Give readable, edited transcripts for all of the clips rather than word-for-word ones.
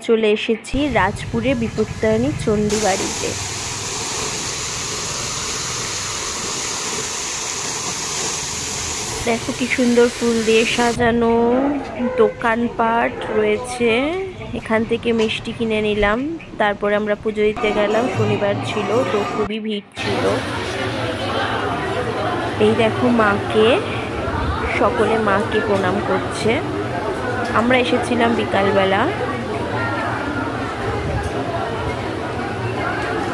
চলে এসেছি রাজপুরে বিপত্তারিণী চণ্ডী বাড়িতে। দেখো কি সুন্দর ফুল দিয়ে সাজানো দোকানপাট রয়েছে। এখান থেকে মিষ্টি কিনে নিলাম, তারপরে আমরা পুজো দিতে গেলাম। শনিবার ছিল তো খুবই ভিড় ছিল। এই দেখো মাকে, সকলে মাকে প্রণাম করছে। আমরা এসেছিলাম বিকালবেলা,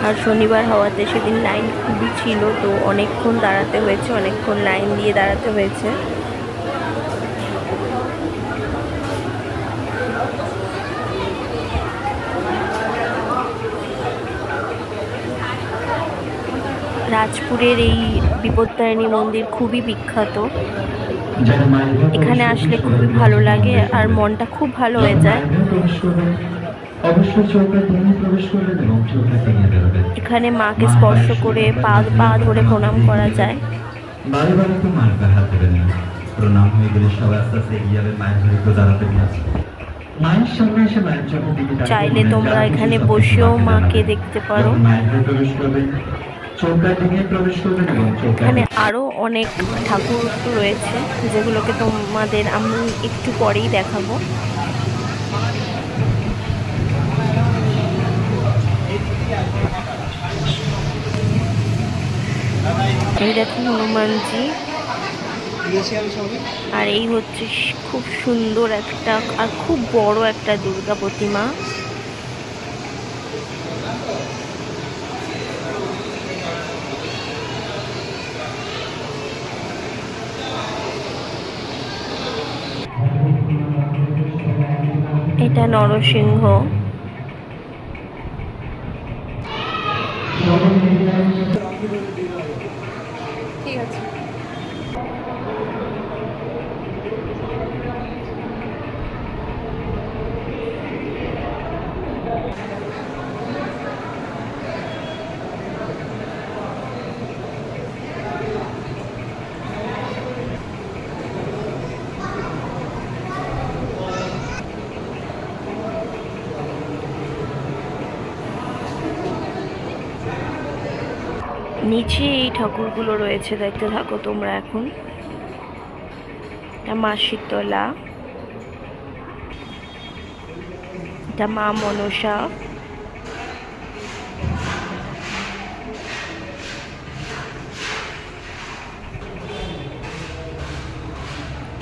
আর শনিবার হওয়াতে সেদিন লাইন খুবই ছিল, তো অনেকক্ষণ দাঁড়াতে হয়েছে, অনেকক্ষণ লাইন দিয়ে দাঁড়াতে হয়েছে। রাজপুরের এই বিপত্তারিণী মন্দির খুবই বিখ্যাত। এখানে আসলে খুবই ভালো লাগে আর মনটা খুব ভালো হয়ে যায়। এখানে মাকে স্পর্শ করে পা ধরে প্রণাম করা যায়। চাইলে তোমরা এখানে বসেও মাকে দেখতে পারো। এখানে আরো অনেক ঠাকুর রয়েছে, যেগুলোকে তোমাদের আমি একটু পরেই দেখাবো। এই দেখো হনুমানজি, আর এই হচ্ছে খুব সুন্দর একটা আর খুব বড় একটা দুর্গা প্রতিমা। এটা নরসিংহ। ঠিক আছে। নিচে এই ঠাকুরগুলো রয়েছে, দেখতে থাকো তোমরা। এখন এটা মা শীতলা, এটা মা মনসা,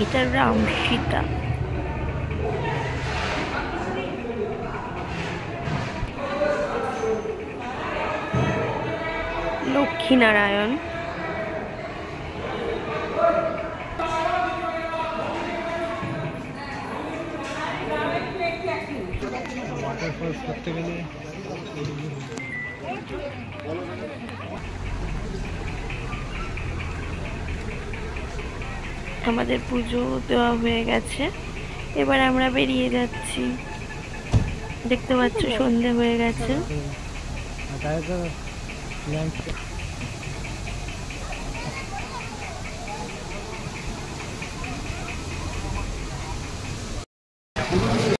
এটা রাম সীতা, লক্ষ্মীনারায়ণ, আমাদের পুজো দেওয়া হয়ে গেছে, এবার আমরা বেরিয়ে যাচ্ছি। দেখতে পাচ্ছ সন্ধে হয়ে গেছে।